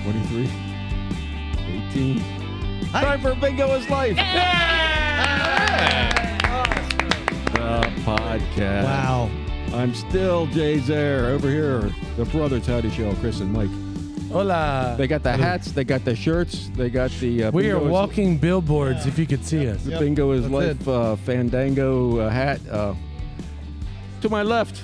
23, 18. Time for Bingo is Life. The podcast. Wow. I'm still Jay Zare. Over here, the brothers Howdy Show, Chris and Mike. Hola. They got the hats, they got the shirts, they got the... We are walking billboards, if you could see us. The Bingo is Life Fandango hat. To my left,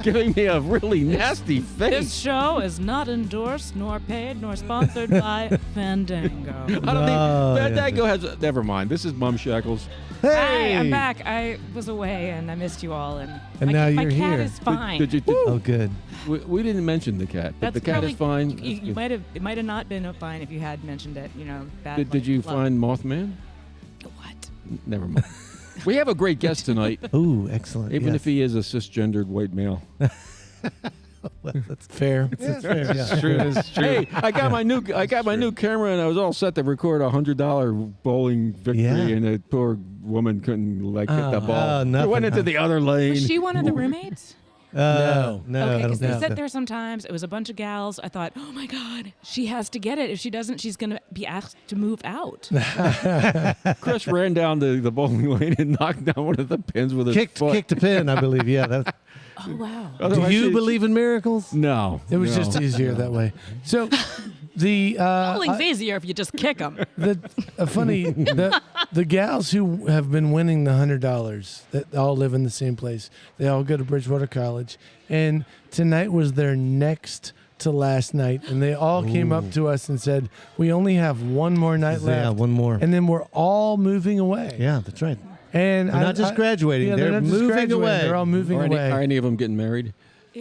giving me a really nasty face. This show is not endorsed, nor paid, nor sponsored by Fandango. I don't think Fandango has... Never mind. This is Mum Shackles. Hi, I'm back. I was away, and I missed you all. And now my you're cat here. is fine. Oh, good. We didn't mention the cat, but That's the cat probably, is fine. You might have. It might have not been fine if you had mentioned it. You know, bad. Did you find Mothman? What? Never mind. We have a great guest tonight. Ooh, excellent. Even if he is a cisgendered white male. Well, that's fair. That's fair. It's true. It's true. Hey, I got my new camera, and I was all set to record a $100 bowling victory, and the poor woman couldn't hit the ball. We went into the other lane. Was she one of the roommates? No, Okay, I don't because they know. sit there sometimes. It was a bunch of gals. I thought, oh my God, she has to get it. If she doesn't, she's going to be asked to move out. Chris ran down the bowling lane and knocked down one of the pins with his foot. Kicked a pin, I believe. Yeah. Oh, wow. Otherwise, Do you believe in miracles? No. It was just easier that way. So the Bowling's easier if you just kick them. the gals who have been winning the $100 that all live in the same place. They all go to Bridgewater College, and tonight was their next to last night, and they all came up to us and said, "We only have one more night left." Yeah, one more. And then we're all moving away. Yeah, that's right. And They're not just graduating; yeah, they're not just moving graduating. away. They're all moving away. Are any of them getting married?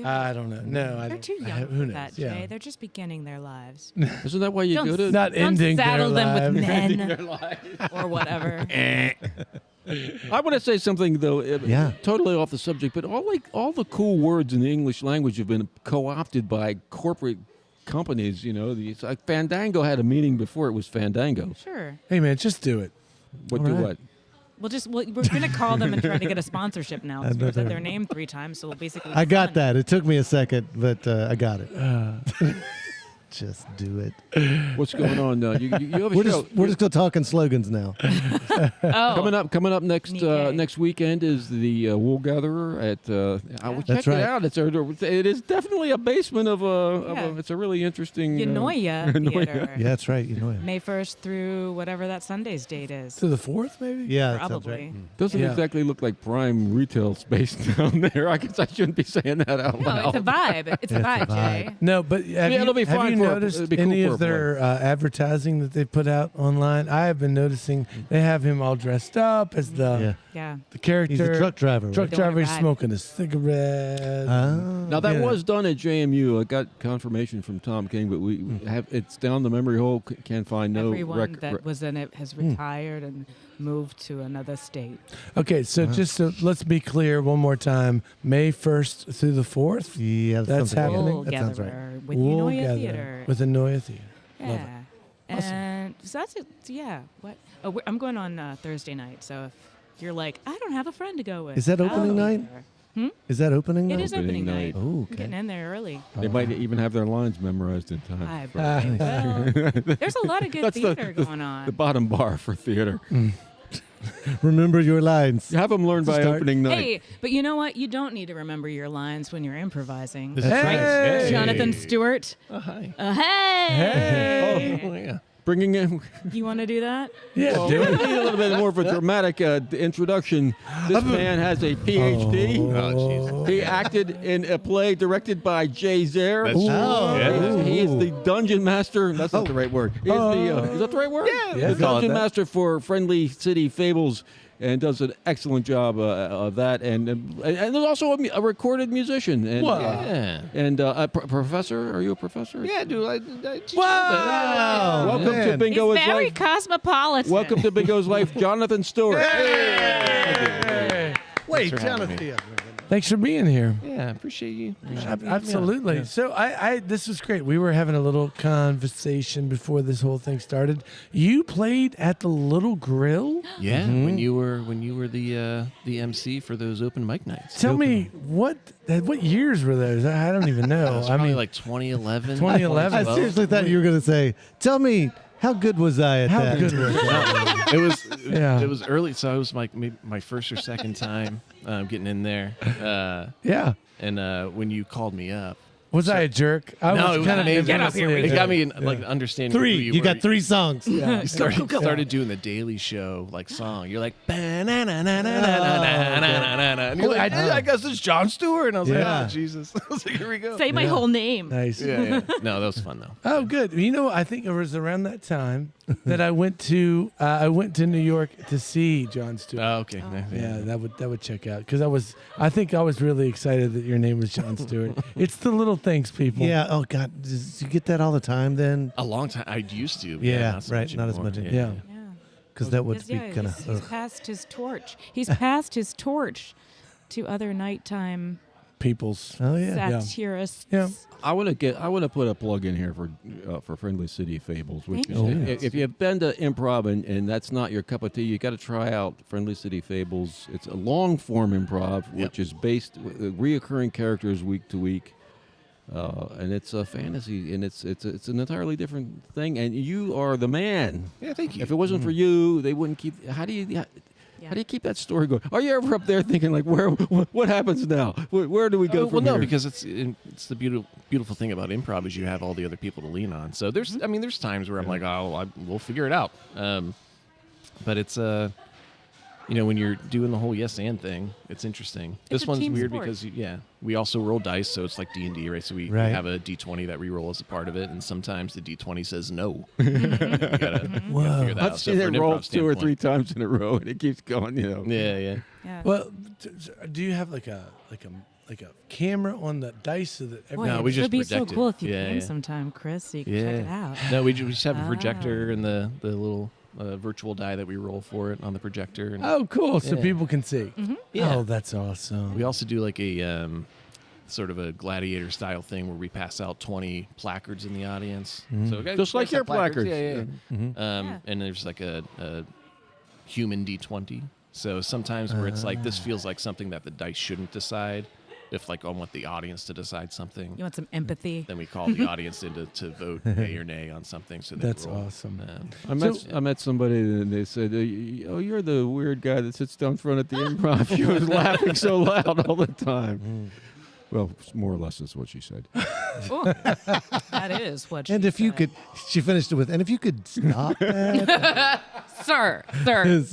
I don't know. No, I They're don't. too young who for knows? that, Yeah. Jay. They're just beginning their lives. Isn't that why you go to... Not ending Don't saddle their them with lives. men or whatever. I want to say something though, Yeah. totally off the subject, but all the cool words in the English language have been co-opted by corporate companies. You know, it's like Fandango had a meaning before it was Fandango. Sure. Hey man, just do it. What do what? We're going to call them and try to get a sponsorship now. 'Cause we said their name 3 times, so we'll basically. I got that. It took me a second, but I got it. Just do it. What's going on? You have a We're show. just going to talk in slogans now. Oh, Coming up next Nikkei. next weekend is the Wool Gatherer at. I will check That's it right. out. It is definitely a basement of a. Yeah. It's a really interesting. Yanoya Theater. Yeah, that's right. You know it. May 1st through whatever that Sunday's date is. To the 4th, maybe? Yeah, that sounds Probably. right. Doesn't Yeah. exactly look like prime retail space down there. I guess I shouldn't be saying that out No, loud. it's a vibe. It's a vibe, Jay. No, but have it'll be you fine for- noticed it'll be cool any for of their advertising that they put out online? I have been noticing they have him all dressed up as the Yeah. character. He's a truck driver. Truck right? driver. He's ride. smoking a cigarette. Now that Yeah. was done at JMU. I got confirmation from Tom King, but we have it's down the memory hole. Can't find no Everyone that was in it has retired and moved to another state. Okay, so let's be clear one more time. May 1st through the 4th. Yeah, That's something. happening? Wool That sounds right. Gatherer with Wool Unoya Gatherer Theater. with Unoya Theater. Yeah. Love it. Awesome. And so that's it. Yeah. What? Oh, I'm going on Thursday night. So if you're like, I don't have a friend to go with. Is that I'll opening be night? there. Is that opening It night? is opening night. Oh, I'm okay. getting in there early. They might even have their lines memorized in time. I well, there's a lot of good That's theater going on. The bottom bar for theater. Remember your lines. Have them learn by Start. opening night. Hey, but you know what? You don't need to remember your lines when you're improvising. That's right. Hey. Jonathan Stewart. Hi. Hey! Oh, yeah. Bringing in. You want to do that? Yeah, Well, do we it. need a little bit more of a dramatic introduction. This man has a PhD. He acted in a play directed by Jay Zare. He is the dungeon master. That's not the right word. He is is that the right word? Yeah, The dungeon master for Friendly City Fables, and does an excellent job of that. And there's also a recorded musician. And, and a professor. Are you a professor? Yeah, dude. I teach Wow. Welcome to man. Bingo He's is very Life. cosmopolitan. Welcome to Bingo's Life, Jonathan Stewart. Wait, Jonathan. Thanks for being here. Yeah, appreciate you. Absolutely. Yeah. So I this was great. We were having a little conversation before this whole thing started. You played at the Little Grill? Yeah, when you were the MC for those open mic nights. Tell me what years were those? I don't even know. It was probably like 2011. 2011. I seriously thought you were going to say, tell me, how good was I at How that? good was that? It was early, so it was like maybe my first or second time getting in there. Yeah. And when you called me up, Was I a jerk? I No, was it was kind of amazing. Get up here, It got me like understanding who You got 3 songs. Yeah. You started doing the Daily Show like song. You're like, "Ba-na-na-na-na-na-na-na-na-na-na." And you're like, I guess it's Jon Stewart. And I was like, Yeah. oh, Jesus. I was like, here we go. Say my whole name. Nice. Yeah. No, that was fun, though. Oh, good. You know, I think it was around that time that I went to New York to see Jon Stewart. Oh, okay. Yeah, that would check out because I think I was really excited that your name was Jon Stewart. It's the little things, people. Yeah. Oh, God. Did you get that all the time then? A long time. I used to. But Yeah, not so right, much not as anymore. much Yeah. Yeah. Because that would Because, be kind he's of. passed his torch. He's passed his torch to other nighttime Peoples. Oh, yeah. satirists. Yeah. I want to put a plug in here for Friendly City Fables, which is, Thank you. if you've been to improv and that's not your cup of tea, you got to try out Friendly City Fables. It's a long form improv, which is based reoccurring characters week to week, and it's a fantasy, and it's an entirely different thing. And you are the man. Yeah, thank you. If it wasn't for you, they wouldn't keep. How do you keep that story going? Are you ever up there thinking like, what happens now? Where do we go from no, here? because it's the beautiful thing about improv is you have all the other people to lean on. So there's times where I'm like, we'll figure it out. But it's when you're doing the whole yes and thing, it's interesting. It's This a one's team weird sport. because we also roll dice, so it's like D&D, right? So we Right. have a D20 that we roll as a part of it, and sometimes the D20 says no. You gotta figure that out. I've So seen for it an roll improv 2 or 3 standpoint- times in a row, and it keeps going. Yeah. Yeah. Well, do you have like a camera on the dice so that Boy, No, it we would just be so project it. cool if you Yeah, came yeah. sometime, Chris, so you could check it out. No, we just have a projector and the little virtual die that we roll for it on the projector. And Oh, cool! So Yeah. people can see. Yeah. Oh, that's awesome. we also do like a sort of a gladiator style thing where we pass out 20 placards in the audience. So guys, Just like guys have your placards. Yeah. Yeah. And there's like a human D20. So sometimes where it's like this feels like something that the dice shouldn't decide. If like I want the audience to decide something, You want some empathy? then we call the audience in to vote yay or nay on something. So they That's roll. awesome. I met somebody and they said, "Oh, you're the weird guy that sits down front at the improv." She was laughing so loud all the time. Well, more or less is what she said. Oh, that is what she And if you said. could, she finished it with, and if you could stop that, Sir. sir. This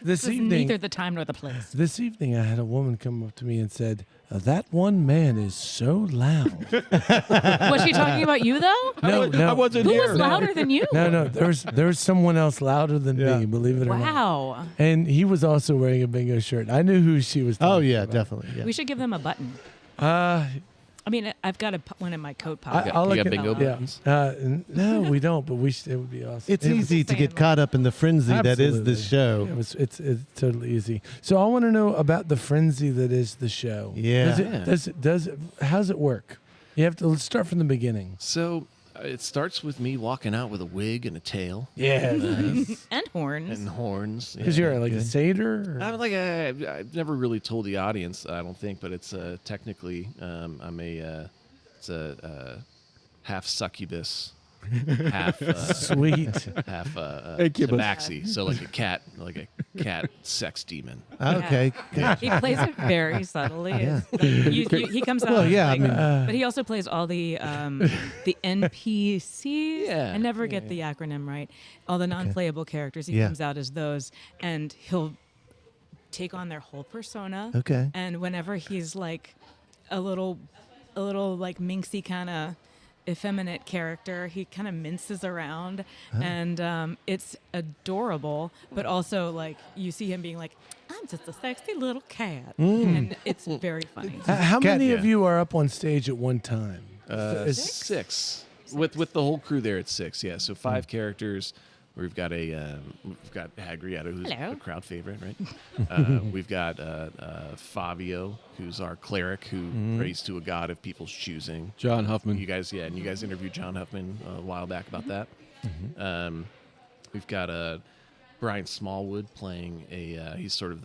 This is evening, neither the time nor the place. This evening, I had a woman come up to me and said, "That one man is so loud." Was she talking about you, though? No, no, I wasn't Who here. was louder than you? no. There was someone else louder than Yeah. me. Believe it or not. Wow. And he was also wearing a bingo shirt. I knew who she was. Oh, talking yeah, about. definitely. Yeah. We should give them a button. Uh, I mean, I've got one in my coat pocket. I'll You look got at bingo yeah. buttons? No, we don't. But it would be awesome. It's It was- easy to saying, get like- caught up in the frenzy that is Absolutely. this show. It's totally easy. So I want to know about the frenzy that is the show. Yeah. How's it work? Let's start from the beginning. So it starts with me walking out with a wig and a tail Yeah. And horns. and horns. Because you're like a satyr. Or? I'm like I've never really told the audience, I don't think, but it's technically I'm it's a half succubus, half Sweet. half Incubus. tabaxi, so like a cat sex demon. Okay. Yeah. He plays it very subtly. Yeah. He comes out. Well, yeah, like- I mean- but he also plays all the NPCs. Yeah. I never get the acronym right. All the non-playable characters. He Yeah. comes out as those, and he'll take on their whole persona. Okay. And whenever he's like a little like minxy kind of effeminate character, he kind of minces around, and it's adorable. But also, like, you see him being like, "I'm just a sexy little cat," and it's very funny. How many of yeah. you are up on stage at one time? Is- Six. With the whole crew there, it's 6. Yeah, so 5 characters. We've got Hagrietta, who's Hello. a crowd favorite, right? We've got Fabio, who's our cleric, who prays to a god of people's choosing. John Huffman. You guys interviewed John Huffman a while back about that. We've got Brian Smallwood playing he's sort of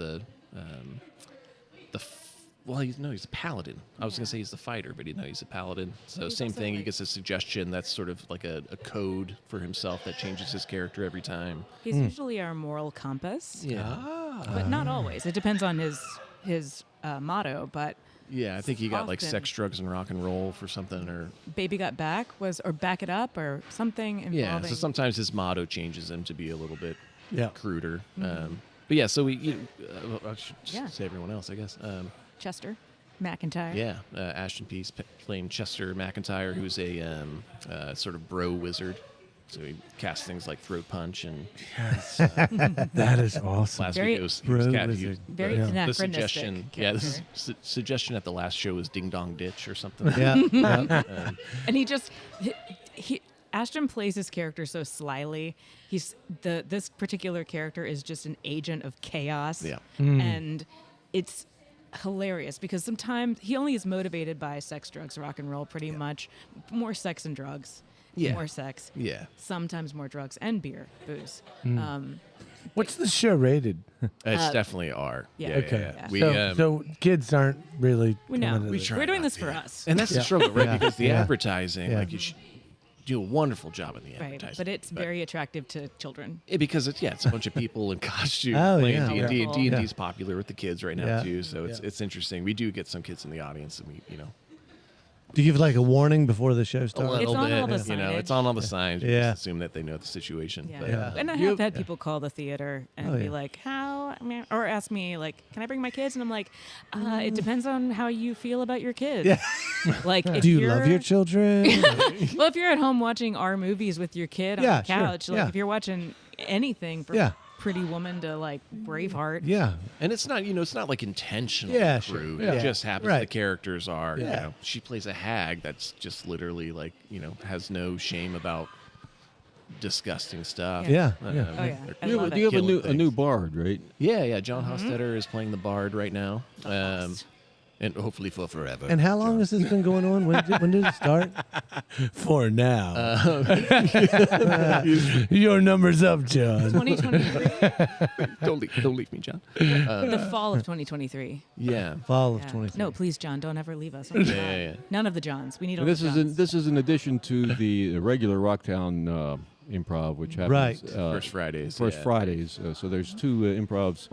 he's a paladin. I was going to say he's the fighter, but he's a paladin. So He's same also thing. He like- gets a suggestion that's sort of like a code for himself that changes his character every time. He's usually our moral compass, Yeah. but not always. It depends on his motto. But Yeah, I think he got like Often. sex, drugs, and rock and roll for something, or Baby Got Back or Back It Up or something involving. yeah. So sometimes his motto changes him to be a little bit Yeah. cruder. But yeah, so I should Yeah. say everyone else, I guess. Chester McIntyre. Yeah, Ashton Peace playing Chester McIntyre, who's a sort of bro wizard. So he casts things like throat punch and That is awesome. last Very- week it was Bro cat- wizard. Very Yeah. the anachronistic. suggestion. Yeah, this character. suggestion at the last show was Ding Dong Ditch or something. Yeah. And he Ashton plays his character so slyly. This particular character is just an agent of chaos. Yeah. And it's hilarious because sometimes he only is motivated by sex, drugs, rock and roll, pretty much. More sex and drugs. Yeah. More sex. Yeah. Sometimes more drugs and beer, booze. What's the show rated? It's definitely R. yeah. Okay. Yeah. We, So kids aren't really. We know. coming to We this. try We're doing not this to. for us. and that's the struggle, right? Yeah. Because the Yeah. advertising, Yeah. like you should do a wonderful job in the Right. advertising. But it's very attractive to children. Because it's a bunch of people in costume Oh, playing yeah. D&D. And Wonderful. D&D's popular with the kids right now Yeah. too, so it's interesting. We do get some kids in the audience, and we Do you give like a warning before the show a starts? little on bit, all the it's on all the signs. We Yeah. just assume that they know the situation. Yeah. But, Yeah. And I You- have had people call the theater and Oh, be yeah. like, how, or ask me, like, can I bring my kids? And I'm like, it depends on how you feel about your kids. Yeah. Like, if Do you love you're- your children? Well, if you're at home watching our movies with your kid on Yeah, the sure. couch, like, Yeah. if you're watching anything from Yeah. Pretty Woman to, like, Braveheart. Yeah. and it's not like intentional. Yeah, sure. Crude. Yeah. It just happens Right. the characters are. Yeah. She plays a hag that's just literally like has no shame about disgusting stuff. Yeah. Oh, yeah. I You love have, it. you have a Killing new things. bard, right? Yeah. John Hostetter is playing the bard right now, best. and hopefully for forever. And how long has this been going on? When did it start? For now. Your number's up, John. 2023? don't leave me, John. The fall of 2023. Yeah. Fall of Yeah. 23. No, please, John, don't ever leave us. Oh my God. Yeah. None of the Johns. We need all And the Johns. this is in addition to the regular Rocktown improv, which happens Right. First Fridays. First yeah. Fridays. So there's two improvs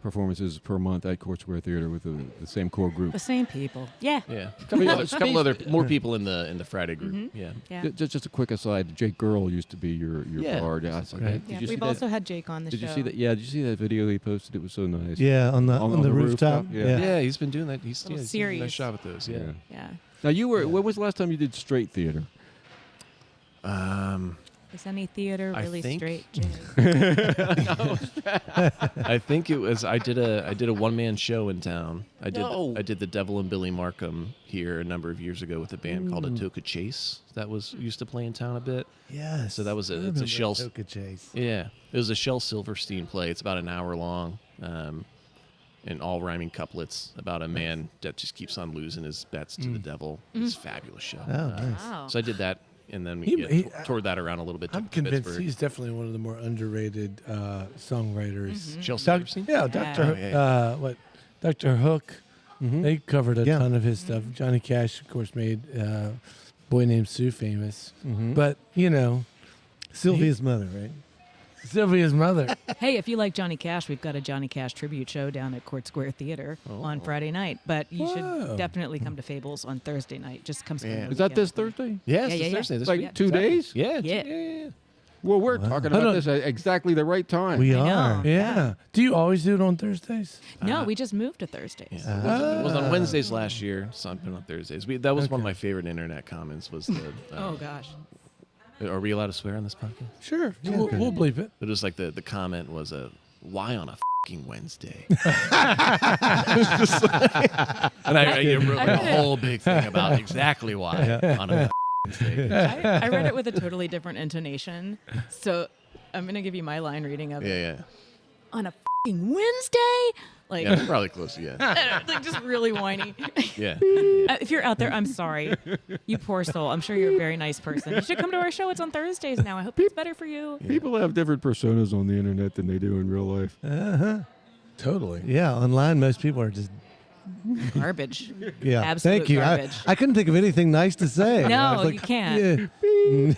performances per month at Court Square Theater with the same core group. The same people. Yeah. Yeah. Couple other more people in the Friday group. Yeah. Yeah. Just a quick aside. Jake Girl used to be your Yeah. bard. I was like, Right. did Yeah, you see we've that? also had Jake on the Did show. you see that? Yeah, did you see that video he posted? It was so nice. Yeah, on the rooftop. Yeah. Yeah, he's been doing that. He's Little he's doing a nice series. job at those. Yeah. Yeah. Now you were. When was the last time you did straight theater? Is any theater I really think- straight, Jake? I think it was. I did a one man show in town. I did the Devil and Billy Markham here a number of years ago with a band called Atoka Chase that was used to play in town a bit. Yes. So that was I it's remember a Shell. Toka Chase. Yeah, it was a Shel Silverstein play. It's about an hour long, and all rhyming couplets about a man that just keeps on losing his bets to the devil. It's a fabulous show. Oh, nice. Wow. So I did that, and then He- we he- toured that around a little bit. I'm to convinced Pittsburgh. he's definitely one of the more underrated songwriters. Shel Doc- Silverstein. yeah, Yeah. Dr. Oh, yeah. Dr. Hook. They covered a Yeah. ton of his stuff. Johnny Cash, of course, made Boy Named Sue famous. But, Sylvia's mother, right? Sylvia's mother. Hey, if you like Johnny Cash, we've got a Johnny Cash tribute show down at Court Square Theater on Friday night. But you Whoa. should definitely come to Fables on Thursday night. Just come spend Yeah. the Is that weekend this with me. Thursday? Yeah, Yeah, it's yeah, yeah. Thursday. This Like week. 2 days? Yeah. Yeah. Yeah. Well, we're talking Hold about on. this at exactly the right time. We I are. know. Yeah. Do you always do it on Thursdays? No, we just moved to Thursdays. Yeah. It was on Wednesdays last year. So I've been on Thursdays. That was one of my favorite internet comments. Was the Oh gosh. are we allowed to swear on this podcast? Sure. Yeah, we'll, okay. we'll bleep it. It was like the comment was why on a fucking Wednesday? And I wrote I a read it. whole big thing about exactly why on a Wednesday. I read it with a totally different intonation. So I'm gonna give you my line reading of it. Yeah. On a fucking Wednesday, like, Yeah, probably close. Yeah. like just really whiny. Yeah. If you're out there, I'm sorry, you poor soul. I'm sure you're a very nice person. You should come to our show. It's on Thursdays now. I hope it's better for you. People have different personas on the internet than they do in real life. Totally. Yeah, online most people are just Garbage. yeah. Absolute Thank you. garbage. I couldn't think of anything nice to say. I No, was like, you can't.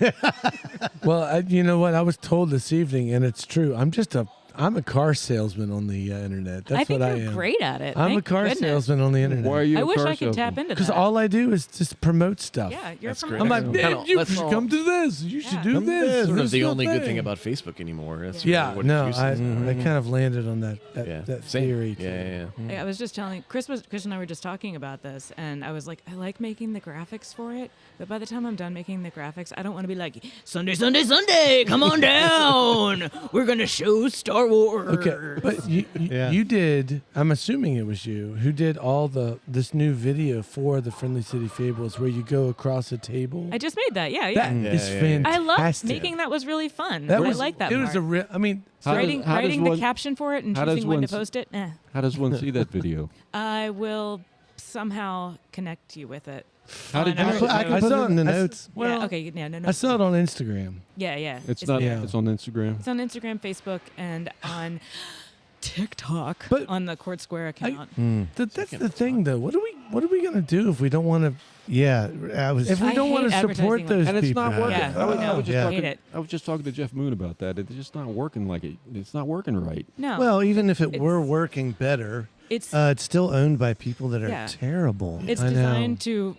yeah. Well, you know what? I was told this evening, and it's true. I'm a car salesman on the internet. That's I think what I you're am. great at it. I'm Thank a car goodness. salesman on the internet. Why are you? I a wish car I could tap salesman? into Because that. all I do is just promote stuff. Yeah, you're That's from. great. I'm like, Kinda- man, you let's should all- come to this. You should Yeah. do Come to this. this. Sort of This the is only good thing. thing about Facebook anymore. That's Yeah, really what no, it I uses. kind of landed on that Yeah. that theory. too. Yeah. I was just telling Chris and I were just talking about this, and I was like, I like making the graphics for it, but by the time I'm done making the graphics, I don't want to be like, Sunday, Sunday, Sunday, come on down, we're gonna show Star Wars. Okay, but Yeah. you did. I'm assuming it was you who did all this new video for the Friendly City Fables, where you go across a table. I just made that. Yeah. That Yeah, is yeah, yeah. fantastic. I loved making that. Was really fun. That I was like that. It was part. a real. I mean, How does- writing how does writing one- the caption for it and how does choosing when one to s- post it. How does one see that video? I will somehow connect you with it. How did on you our put- I notes. can put saw it in the I s- notes. Well, yeah, okay, yeah, no. I saw it on Instagram. Yeah. It's not. Yeah. It's on Instagram. It's on Instagram, Facebook, and on TikTok But- on the Court Square account. That's the thing, though. What are we gonna do if we don't want to? Yeah, I was. If we I don't want to hate support advertising those And it's people, not working. Yeah. I was just Yeah. talking. Hate it. I was just talking to Jeff Moon about that. It's just not working like it. It's not working right. No, Well, even if it were It's- working better, it's it's still owned by people that are Yeah. terrible. it's I know. designed to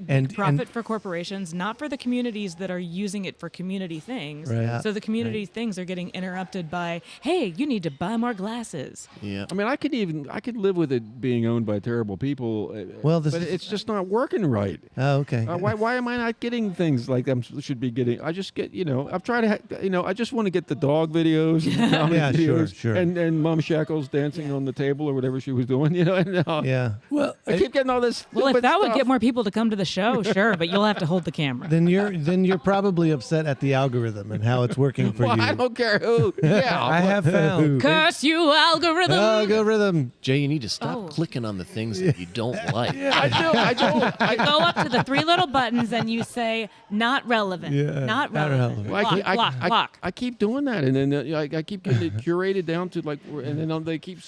And- profit and- for corporations, not for the communities that are using it for community things. Right. Yeah. So the community things are getting interrupted by, hey, you need to buy more glasses. Yeah. I mean, I could live with it being owned by terrible people. Well, this but is- it's just not working right. Oh, okay. Why am I not getting things like should be getting? I just get, I've tried to, I just want to get the dog videos, and the comedy Yeah, sure, videos, sure. and Mom Shackles dancing on the table or whatever she was doing, and, Yeah. well, I keep getting all this. Well, if stupid that would stuff. get more people to come to the show, sure, but you'll have to hold the camera. Then you're probably upset at the algorithm and how it's working for Well, you. I don't care who. Yeah, I have found. Curse you, algorithm! Algorithm. Jay, you need to stop Oh. clicking on the things that you don't like. I do. You go up to the three little buttons and you say, not relevant. Yeah, Not not relevant. relevant. Block, block. I keep doing that, and then I keep getting it curated down to and then they keep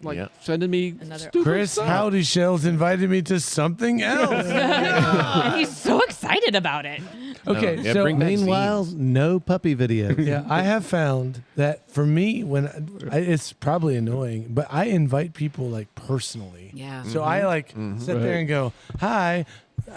Yeah. sending me Another- stupid Chris stuff. Howdy Shells invited me to something else. And he's so excited about it. Okay, Yeah, so bring back Meanwhile, no puppy videos. yeah, I have found that for me, it's probably annoying, but I invite people like personally. Yeah. So I like sit there Right. and go, "Hi,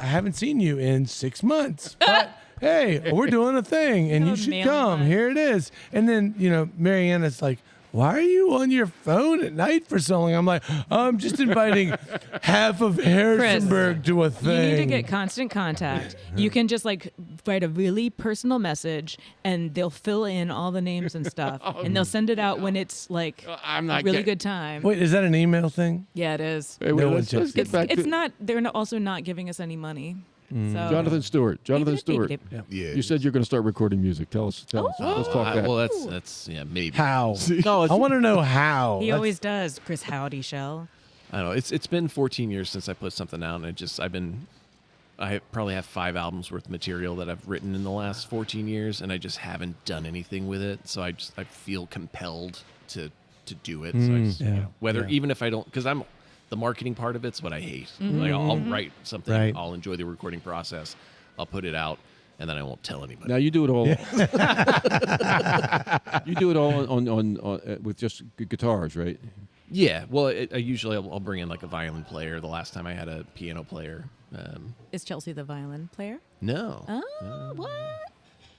I haven't seen you in 6 months, but hey, we're doing a thing, and you Oh, should man, come. fun. Here it is." And then Mariana's like, "Why are you on your phone at night for so long?" I'm like, "I'm just inviting half of Harrisonburg to a You thing." need to get constant contact. You can just like write a really personal message and they'll fill in all the names and stuff. And they'll send it out when it's like I'm a not really get- good time. Wait, is that an email thing? Yeah, it is. Hey, wait, No let's one get checks back It's to not, they're also not giving us any money. So Jonathan Stewart. Jonathan Stewart. Yeah. You said you're going to start recording music. Tell us. Let's talk that. Well, that's maybe. How? No, I want to know how. He That's- always does, Chris Howdy Shell. I don't know. It's been 14 years since I put something out, and I probably have 5 albums worth of material that I've written in the last 14 years, and I just haven't done anything with it. So I feel compelled to do it. So I just, yeah, whether yeah. even if I don't, because the marketing part of it's what I hate. Like I'll write something, Right. I'll enjoy the recording process, I'll put it out, and then I won't tell anybody. Now you do it all. You do it all on with just guitars, right? Yeah, well, I usually I'll bring in like a violin player. The last time I had a piano player. Is Chelsea the violin player? No. Oh, what?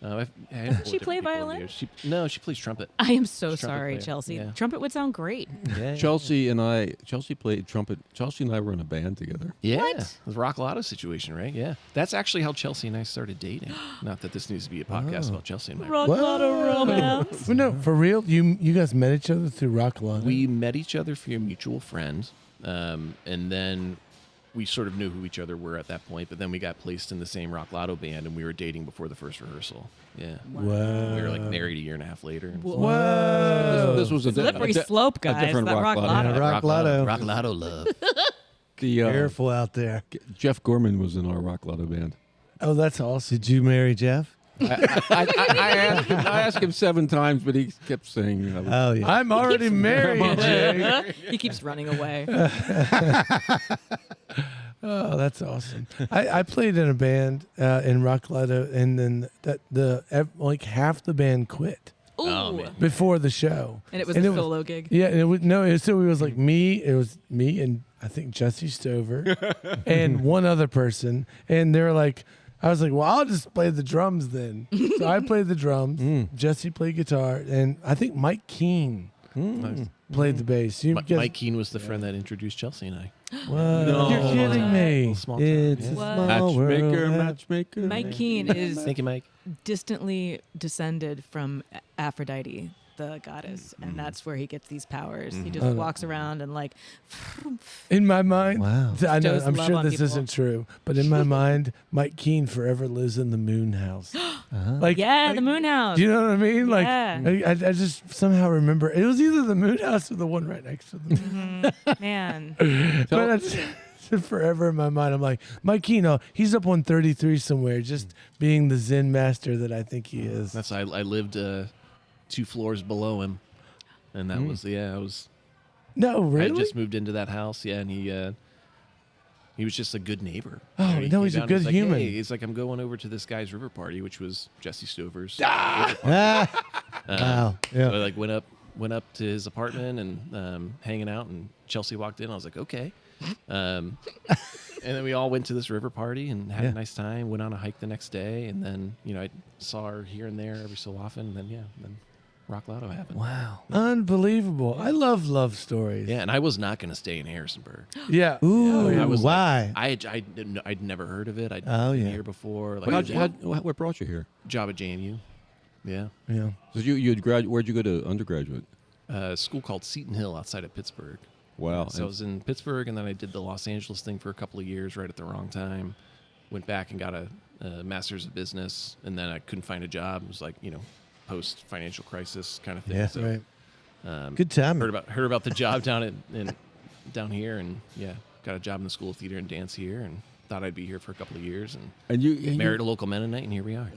I've had Doesn't she different play people over the violin? years. She plays trumpet. I am so Trumpet sorry, player. Chelsea. Yeah. Trumpet would sound great. Yeah. Chelsea played trumpet. Chelsea and I were in a band together. Yeah, What? the Rock Lotto situation, right? Yeah, that's actually how Chelsea and I started dating. Not that this needs to be a podcast about Chelsea and my. Rock Lotto romance. Well, no, for real. You guys met each other through Rock Lotto. We met each other through a mutual friend, and then we sort of knew who each other were at that point, but then we got placed in the same Rock Lotto band, and we were dating before the first rehearsal. Yeah. Whoa. We were like married a year and a half later. Whoa. This was a Slippery slope, guys. different That Rock Rock Lotto. Lotto. Yeah, Rock Lotto. Rock Lotto love. Careful out there. Jeff Gorman was in our Rock Lotto band. Oh, that's awesome. Did you marry Jeff? I asked him 7 times, but he kept saying, Oh, yeah. I'm already married, Jay. He keeps running away. Oh, that's awesome. I played in a band in Rock Lotto, and then like half the band quit Ooh. Oh, man. before the show. And it was a solo gig. Yeah, and it was like me. It was me and I think Jesse Stover and one other person, and they were like, I was like, well, I'll just play the drums then. So I played the drums. Jesse played guitar, and I think Mike Keene Nice. played the bass. Mike Keene was the friend that introduced Chelsea and I. What? No. You're kidding me. Small town, It's yeah. a What? small matchmaker, world. matchmaker. Mike Keene is Thank you, Mike. distantly descended from Aphrodite, the goddess, and that's where he gets these powers. He just walks around and like, In my mind, Wow. I know, Bestows I'm love sure on this people. isn't true, but in my mind, Mike Keene forever lives in the moon house. Like, yeah, the moon house. Do you know what I mean? Like, Yeah. I just somehow remember it was either the moon house or the one right next to the moon. Man, But I just, forever in my mind, I'm like, Mike Keene, he's up on 33 somewhere, just being the Zen master that I think he is. That's I lived 2 floors below him, and that was I was. No, really? I just moved into that house, and he was just a good neighbor. Oh, You know, he no, came he's a down, good like, human. Hey, he's like, I'm going over to this guy's river party, which was Jesse Stover's. Ah. Wow. Yeah. So I like went up to his apartment and hanging out, and Chelsea walked in. I was like, okay. And then we all went to this river party and had Yeah. a nice time. Went on a hike the next day, and then I saw her here and there every so often. And then Rock Lotto happened. Wow. Unbelievable. I love love stories. Yeah, and I was not going to stay in Harrisonburg. Yeah. Ooh. I was why? I'd never heard of it. I'd Oh, been yeah. here before. Like What brought you here? job at JMU. Yeah, Yeah. So where'd you go to undergraduate? a school called Seton Hill outside of Pittsburgh. Wow. So I was in Pittsburgh, and then I did the Los Angeles thing for a couple of years right at the wrong time. Went back and got a master's of business, and then I couldn't find a job. It was like, post financial crisis kind of thing. Yeah. So, Right. Good time. heard about the job down here, and got a job in the School of Theater and Dance here, and thought I'd be here for a couple of years, and married a local Mennonite, and here we are.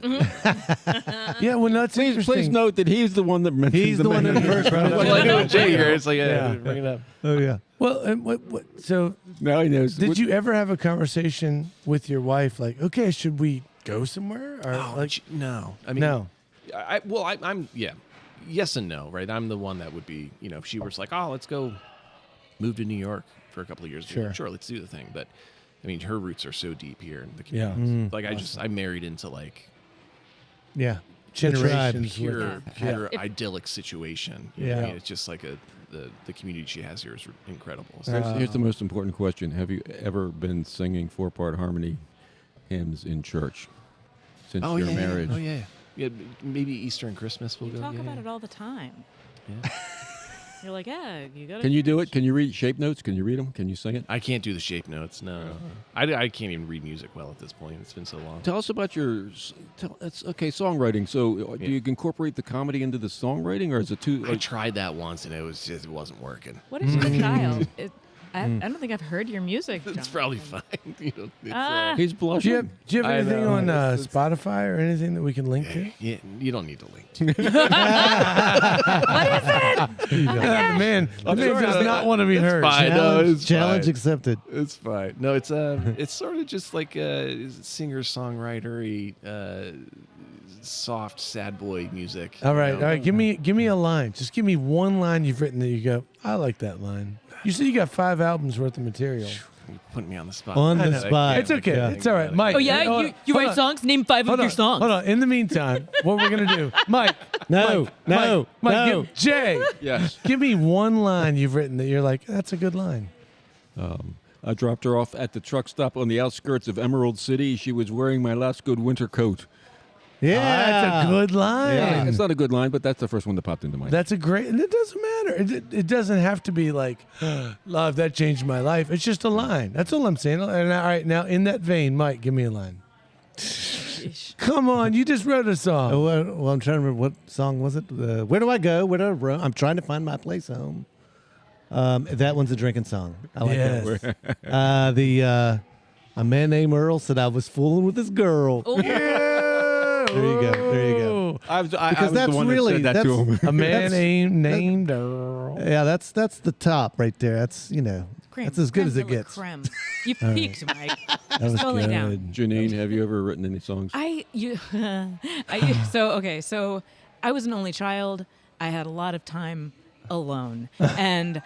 Yeah, well, that's Please interesting. note that he's the one that mentioned He's the one that first brought it Well, I up. knew Jay here. It's like, Yeah. bring it up. Oh, yeah. Well, and so Now he knows. did you ever have a conversation with your wife like, okay, should we go somewhere? Or like, No, I mean, no. I'm yes and no, right? I'm the one that would be, if she was like, oh, let's go move to New York for a couple of years. Sure. Let's do the thing. But I mean, her roots are so deep here in the Yeah. community. Like I married into like Yeah. Generations. pure If- idyllic situation. Yeah. I mean, it's just like the community she has here is incredible. So Here's the most important question: have you ever been singing 4-part harmony hymns in church since your marriage? Oh yeah. Yeah, maybe Easter and Christmas we'll we go. talk yeah, about yeah. it all the time. Yeah. You're like, yeah, you got to. Can you do it? Can you read shape notes? Can you read them? Can you sing it? I can't do the shape notes. No, I can't even read music well at this point. It's been so long. Tell us about songwriting. So, do you incorporate the comedy into the songwriting, or is it too? I tried that once and it wasn't working. What is your style? I don't think I've heard your music. It's John. probably fine. It's, He's Do blushing. you have I anything know. on Spotify or anything that we can link to? yeah, you don't need to link to it. Man, the man sorry, does not want to be heard. fine. No, it's Challenge fine. accepted. It's fine. No, it's it's sort of just like singer songwriter soft sad boy music. All right, you know? all right. Give me a line. Just give me one line you've written that you go, I like that line. You said you got 5 albums worth of material. You're putting me on the spot. On I the know. spot. It's okay. Yeah. It's all right, Mike. Oh yeah, hold you on. write songs. Name 5 Hold of your on. songs. Hold on. In the meantime, what we're gonna do, Mike? No, no, Mike, no. Jay, Yes. give me one line you've written that you're like, that's a good line. I dropped her off at the truck stop on the outskirts of Emerald City. She was wearing my last good winter coat. Yeah. That's a good line. Yeah. It's not a good line, but that's the first one that popped into my head. That's a great, and it doesn't matter. It doesn't have to be like, love, that changed my life. It's just a line. That's all I'm saying. And all right, now in that vein, Mike, give me a line. Come on, you just wrote a song. Well, I'm trying to remember what song was it. Where do I go? Where do I roam? I'm trying to find my place home. That one's a drinking song. I like that. A man named Earl said I was fooling with this girl. Ooh. There you go. There you go. I was Because the that's one really that said that to him. A man named Earl. Yeah, that's the top right there. That's Creme. that's as good Creme as it de la gets. creme. You peaked, Mike. That was Slowly good. down. Janine, have you ever written any songs? So I was an only child. I had a lot of time alone, and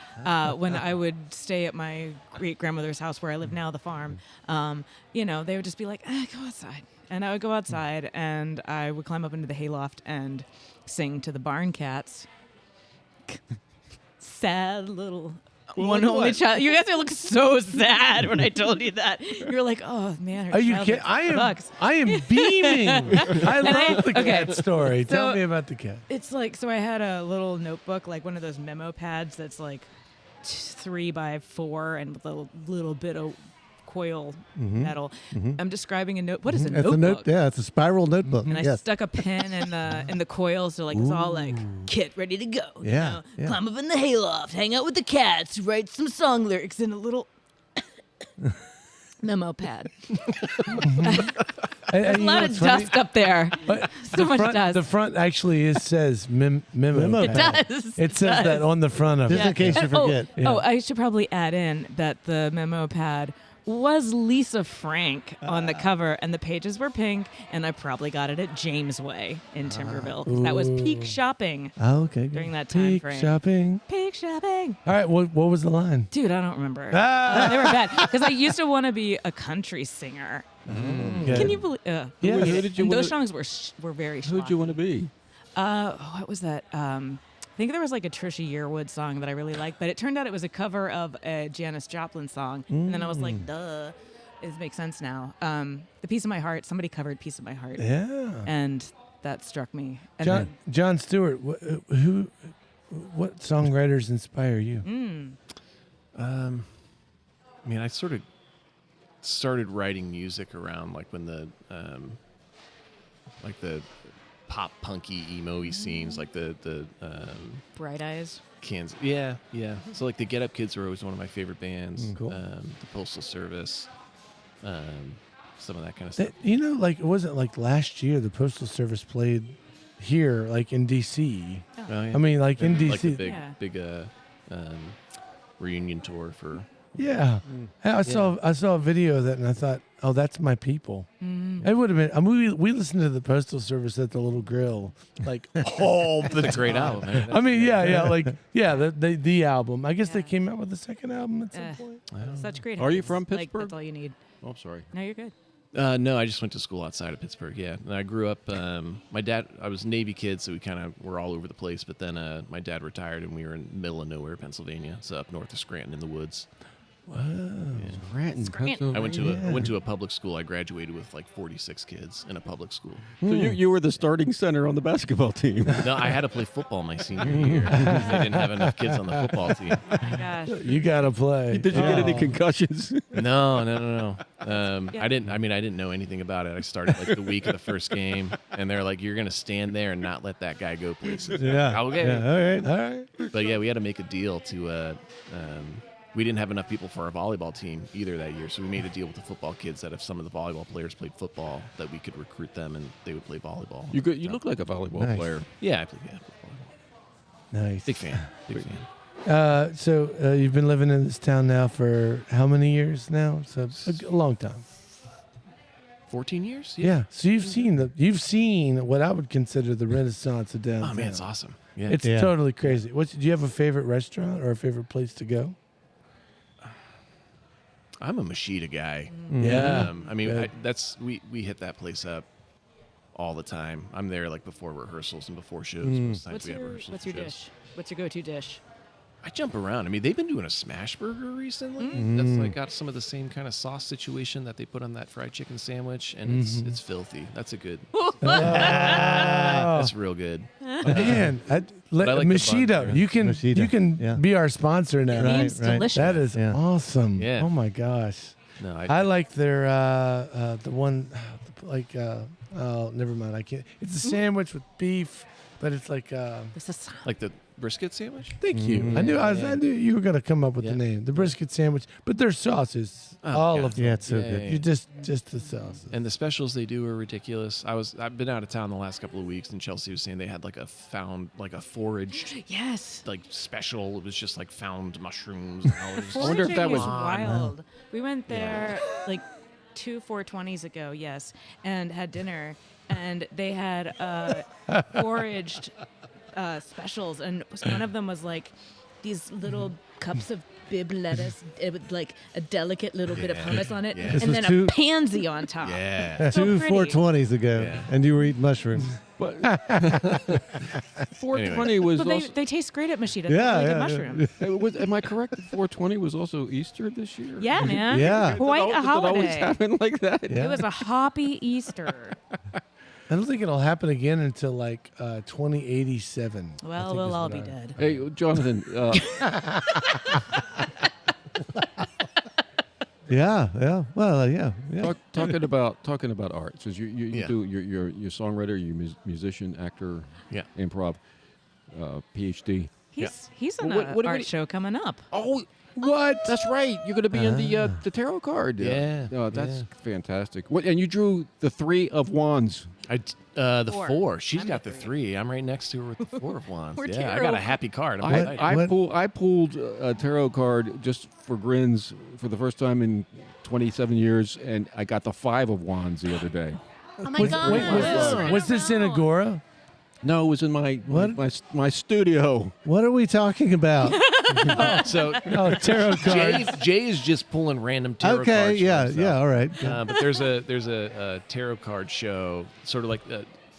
when I would stay at my great grandmother's house where I live now, the farm, they would just be like, "Go outside," and I would go outside, and I would climb up into the hayloft and sing to the barn cats. Sad little. One like only what? child. You guys look so sad when I told you that. You're like, oh man, her Are you childhood kidding? sucks. I am beaming. I love the cat story. Tell So- me about the cat. It's like, so I had a little notebook, like one of those memo pads that's like 3 by 4 and with a little bit of coil metal. I'm describing a note. What is a It's notebook? a note. Yeah, it's a spiral notebook. And I yes. stuck a pen in the coil, so like it's all like kit ready to go. you Yeah, know? yeah. Climb up in the hayloft, hang out with the cats, write some song lyrics in a little memo pad. A A lot of dust up there. So much dust. The front actually says memo. Memo It pad. does. It says that on the front of Just it. in case you forget. Oh, I should probably add in that the memo pad was Lisa Frank on the cover, and the pages were pink, and I probably got it at James Way in Timberville. That was peak shopping Oh, okay. Good. during that time Peak frame. shopping. Peak shopping. All right, what was the line? Dude, I don't remember. Ah! They were bad because I used to want to be a country singer. Good. Can you believe? Yeah. Who did you And wanna- those songs were very. Who'd you want to be? What was that? I think there was like a Trisha Yearwood song that I really liked, but it turned out it was a cover of a Janis Joplin song, and then I was like, duh. It makes sense now. The Piece of My Heart, somebody covered Piece of My Heart. Yeah. And that struck me. And John Stewart, what songwriters inspire you? I mean, I sort of started writing music around like when the pop punky emo-y scenes, like the Bright Eyes. Kansas. Yeah. So like the Get Up Kids were always one of my favorite bands. Cool. The Postal Service. Some of that kind of stuff. Like it wasn't like last year the Postal Service played here, like in D.C. Oh, yeah. I mean, like in Like the D.C. big reunion tour for. Yeah. I saw a video of that and I thought, oh, that's my people. It would have been. I mean, we listened to the Postal Service at the Little Grill, like all the It's a great time. album. I mean, the album. I guess they came out with the second album at some point. Such great Are you hits. from Like, Pittsburgh? that's all you need. Oh, sorry. No, you're good. No, I just went to school outside of Pittsburgh. Yeah, and I grew up. My dad, I was a Navy kid, so we kind of were all over the place. But then my dad retired, and we were in the middle of nowhere, Pennsylvania, so up north of Scranton in the woods. Scranton, Pennsylvania. I went to a public school. I graduated with like 46 kids in a public school. So you were the starting center on the basketball team. No, I had to play football my senior year because they didn't have enough kids on the football team. Oh my gosh. You gotta play. Did you get any concussions? No. I didn't know anything about it. I started like the week of the first game, and they're like, "You're gonna stand there and not let that guy go places." Yeah. Okay. Yeah, all right. But yeah, we had to make a deal to. We didn't have enough people for our volleyball team either that year, so we made a deal with the football kids that if some of the volleyball players played football, that we could recruit them and they would play volleyball. You look like a volleyball Nice. player. Yeah, I played volleyball. Nice. Big fan. So you've been living in this town now for how many years now? So a long time. 14 years? Yeah. So you've seen what I would consider the renaissance of downtown. Oh man, it's awesome. Yeah. It's Yeah. totally crazy. Do you have a favorite restaurant or a favorite place to go? I'm a Machida guy. Yeah. I mean, Good. we hit that place up all the time. I'm there like before rehearsals and before shows. Mm. Most times we have rehearsals. What's your and shows. dish? What's your go-to dish? I jump around. I mean, they've been doing a smash burger recently. That's like got some of the same kind of sauce situation that they put on that fried chicken sandwich, and it's filthy. That's a good. That's real good. Man, I like the Machida, bun. you can Machida, be our sponsor now. It means delicious. That is Yeah. awesome. Yeah. Oh my gosh. No, I like their the one like oh, never mind. I can't. It's a sandwich with beef, but it's like This is like the brisket sandwich. thank you. I knew I knew you were gonna come up with Yeah. the name. The brisket sandwich, but their sauces, all God. of them. Yeah, it's so Yeah, good. yeah, You just the sauces. And the specials they do are ridiculous. I've been out of town the last couple of weeks, and Chelsea was saying they had like a foraged yes. like special. It was just like found mushrooms. And all this. I wonder if that Foraging was- is wild. We went there like 2 420s ago, yes, and had dinner, and they had foraged specials, and one of them was like these little cups of bib lettuce with like a delicate little bit of hummus on it, Yeah. This and was then two- a pansy on top. Yeah. So 2 pretty. 420s ago, Yeah. and you were eating mushrooms. But 420 was But also. they taste great at Machida. Yeah, Really good yeah, mushroom. Am I correct? that 420 was also Easter this year. Yeah, man. Yeah. Quite a Does it always holiday. happen like that? Yeah. It was a hoppy Easter. I don't think it'll happen again until like 2087. I Well, think we'll is all what be I- dead. Hey, Jonathan. Yeah. Well, yeah. Talking about art. So you Yeah. do you're songwriter, you're musician, actor, Yeah. improv, PhD. He's on What- an what- art what- show coming up. Oh, what? That's right. You're going to be in the tarot card. Yeah, That's fantastic. What? And you drew the 3 of Wands. The Four. 4. She's I'm got the the three. 3. I'm right next to her with the 4 of wands. We're Yeah, I got terrible. a happy card. I'm excited. I pulled a tarot card just for grins for the first time in 27 years, and I got the 5 of Wands the other day. Oh my Was, God! wait, was this in Agora? No, it was in my What? my studio. What are we talking about? So Oh, tarot card. Jay is just pulling random tarot Okay, cards. for yeah, himself. all right. But there's a tarot card show, sort of like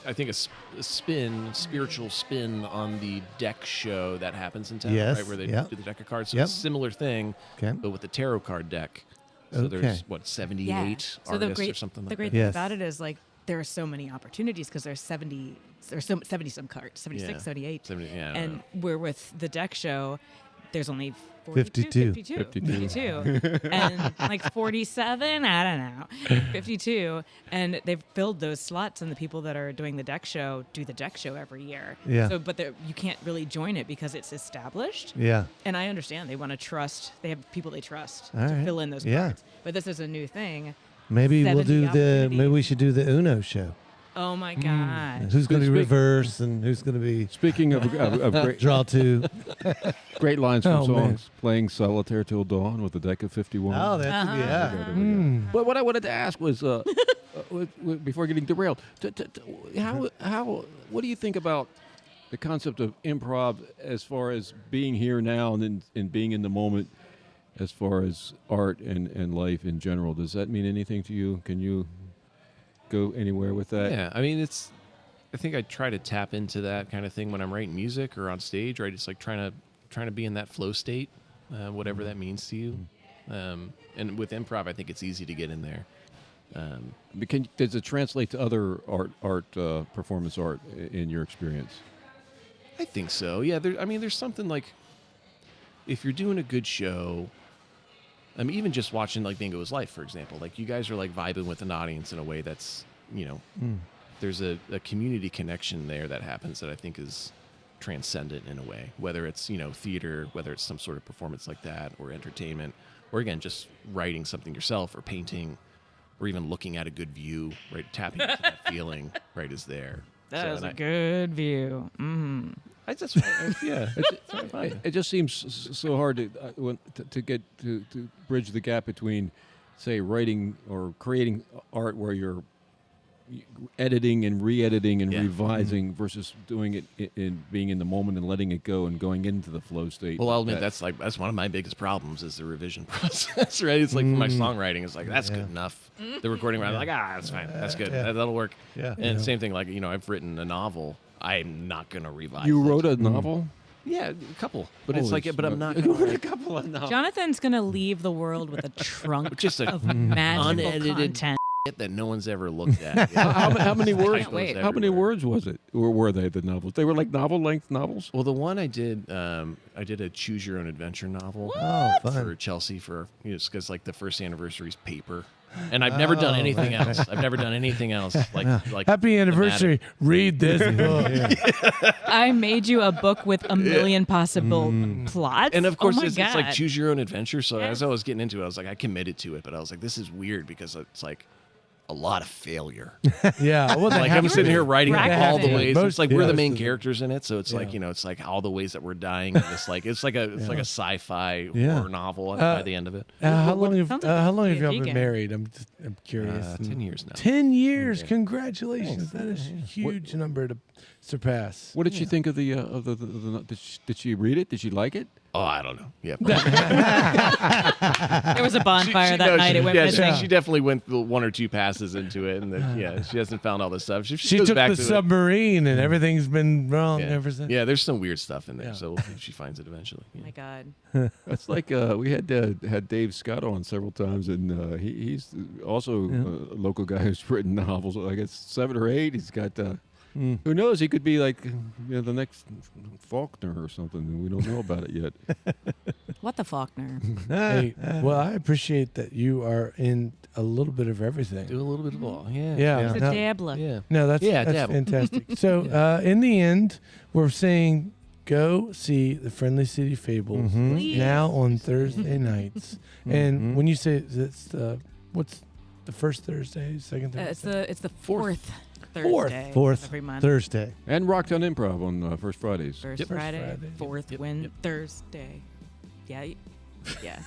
I think a spiritual spin on the deck show that happens in town, Yes, right, where they yeah. do the deck of cards. So Yep. it's a similar thing, Okay. but with the tarot card deck. So Okay. there's 78 So the artists great, or something the like great that. thing Yes. about it is like there are so many opportunities because there's 70 some cards, 76, Yeah. 78. 70, yeah, I don't and know. we're with the deck show. There's only 42, 52. And like 47, I don't know, 52. And they've filled those slots, and the people that are doing the deck show do the deck show every year. Yeah. So, but you can't really join it because it's established. Yeah. And I understand they want to trust. They have people they trust All to right. fill in those Yeah. cards. But this is a new thing. Maybe we'll 70 do maybe we opportunities. should do the Uno show. Oh my gosh. Who's going to Speak- reverse and who's going to be Speaking of great, draw 2? great lines from Oh, man. songs, playing Solitaire Till Dawn with a deck of 51. Oh, that's Uh-huh. yeah. But what I wanted to ask was, before getting derailed, what do you think about the concept of improv as far as being here now and being in the moment, as far as art and life in general? Does that mean anything to you? Can you go anywhere with that? Yeah, I mean, I think I try to tap into that kind of thing when I'm writing music or on stage, right? It's like trying to be in that flow state, whatever that means to you. And with improv, I think it's easy to get in there. Does it translate to other art, performance art in your experience? I think so. Yeah, there's something like if you're doing a good show. I mean, even just watching like Bingo's Life, for example, like you guys are like vibing with an audience in a way that's, there's a community connection there that happens that I think is transcendent in a way, whether it's, theater, whether it's some sort of performance like that or entertainment, or again, just writing something yourself or painting or even looking at a good view, right? Tapping into that feeling, right, is there. That So, is and a good view. Mm. It just seems so hard to get to bridge the gap between, say, writing or creating art where you're editing and re-editing and Yeah. revising versus doing it in being in the moment and letting it go and going into the flow state. Well, I'll admit that's one of my biggest problems is the revision process, right? It's like for my songwriting, it's like that's good enough. The recording, I'm like, that's fine, that's good, that'll work. Yeah. And same thing, like I've written a novel, I'm not gonna revise. You it. wrote a novel? Yeah, a couple. But it's Holy like, but I'm not smoke. gonna a couple of novels. Jonathan's gonna leave the world with a trunk Just a of magical unedited content. that no one's ever looked at. Yeah. How many words? Can't wait. How many words was it? Or were they the novels? They were like novel-length novels. Well, the one I did a choose your own adventure novel Oh, fun. for Chelsea for because like the first anniversary's paper, and I've never done anything else. I've never done anything else like Happy anniversary. Read this book. I made you a book with a million possible plots. And of course, oh my it's God. like choose your own adventure. So as I was getting into it, I was like, I committed to it, but I was like, this is weird because it's like a lot of failure. Yeah. Well, Like I'm sitting here writing all the Practicing. ways. Most- It's like we're yeah, the main most of the- characters in it, so it's like it's like all the ways that we're dying. And it's like it's like a sci-fi horror novel by the end of it. how long have sounds like y'all a been vegan. married? I'm curious. 10 years now. 10 years. Congratulations. That is a huge number to surpass. What did she think of the did she read it? Did she like it? Oh, I don't know. Yeah. There was a bonfire that night. It went missing. She definitely went one or two passes into it, and then, she hasn't found all this stuff. She goes took back the to submarine and everything's been wrong it. ever since. Yeah, there's some weird stuff in there, Yeah. so we'll see if she finds it eventually. Oh my God. It's like we had Dave Scott on several times, and he's also a local guy who's written novels. I guess 7 or 8. He's got. Who knows? He could be like the next Faulkner or something, and we don't know about it yet. What the Faulkner? Hey, well, I appreciate that you are in a little bit of everything. Do a little bit of all. Yeah. Yeah. He's a No, dabbler. Yeah. no, that's dabble. fantastic. So, in the end, we're saying go see the Friendly City Fables Please. now on Thursday nights. And when you say it's what's the first Thursday, second Thursday? It's the fourth Thursday Fourth every month. Thursday. And Rocktown Improv on First Fridays. First Friday, Friday. fourth Thursday. Yeah. Yeah.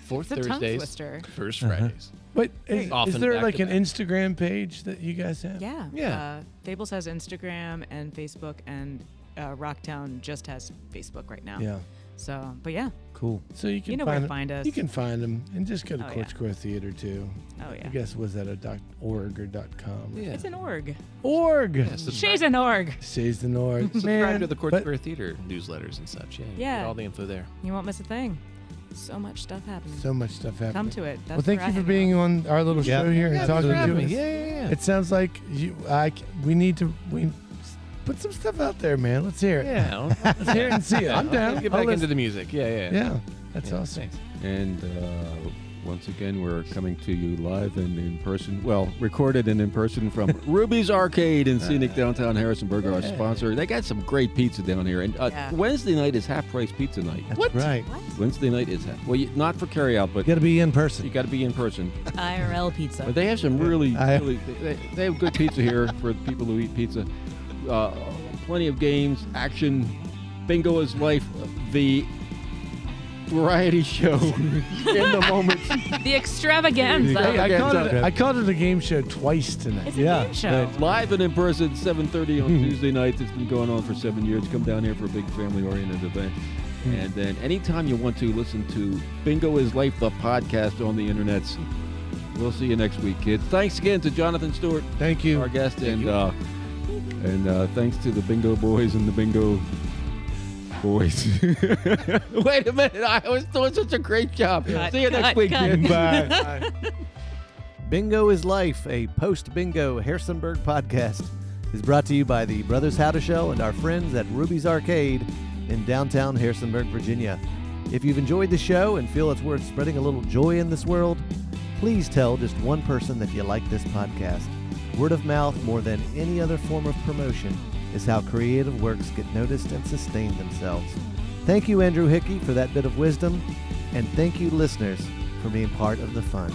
Fourth It's a tongue Thursdays, twister. first Fridays. Wait, is Often there back like to an back. Instagram page that you guys have? Yeah. Yeah. Fables has Instagram and Facebook, and Rocktown just has Facebook right now. Yeah. So, but yeah. Cool. So you can You know where find to find us. You can find them and just go to Oh, Court yeah. Square Theater too. Oh yeah. I guess was that a .org or .com? Yeah. It's an org. Org. Yeah, subscribe- She's an org. Says the Org. Subscribe Man, to the Court but- Square Theater newsletters and such. Yeah. You Yeah. Get all the info there. You won't miss a thing. So much stuff happening. So much stuff happening. Come to it. That's Well, thank where you I for hang being out. on our little Yeah. show here and Yeah, talking thanks for to having us. me. Yeah. It sounds like we need to put some stuff out there, man. Let's hear it. Yeah. Let's hear it and see it. I'm down. Get I'll back into listen. the music. Yeah. Yeah, that's Yeah, awesome. thanks. And once again, we're coming to you live and in person. Well, recorded and in person from Ruby's Arcade in scenic downtown Harrisonburg, our sponsor. They got some great pizza down here. And Yeah. Wednesday night is half-price pizza night. That's right. What? Wednesday night is not for carry-out, but You got to be in you person. got to be in person. IRL pizza. But they have some really I- they have good pizza here for people who eat pizza. Plenty of games, action. Bingo is life. The variety show in the moment. The extravaganza. Hey, Yeah. I called it a game show twice tonight. It's Yeah, a game show. Live and in person, 7:30 on Tuesday nights. It's been going on for 7 years. Come down here for a big family-oriented event. And then anytime you want to listen to Bingo is Life, the podcast on the internets. We'll see you next week, kids. Thanks again to Jonathan Stewart, Thank you. our guest, and thanks to the Bingo Boys and the Bingo Boys. Wait a minute, I was doing such a great job. Cut, See you next cut, week, cut. kids. Bye. Bingo is Life, a post-bingo Harrisonburg podcast, is brought to you by the Brothers How to Show and our friends at Ruby's Arcade in downtown Harrisonburg, Virginia. If you've enjoyed the show and feel it's worth spreading a little joy in this world, please tell just one person that you like this podcast. Word of mouth, more than any other form of promotion, is how creative works get noticed and sustain themselves. Thank you, Andrew Hickey, for that bit of wisdom, and thank you, listeners, for being part of the fun.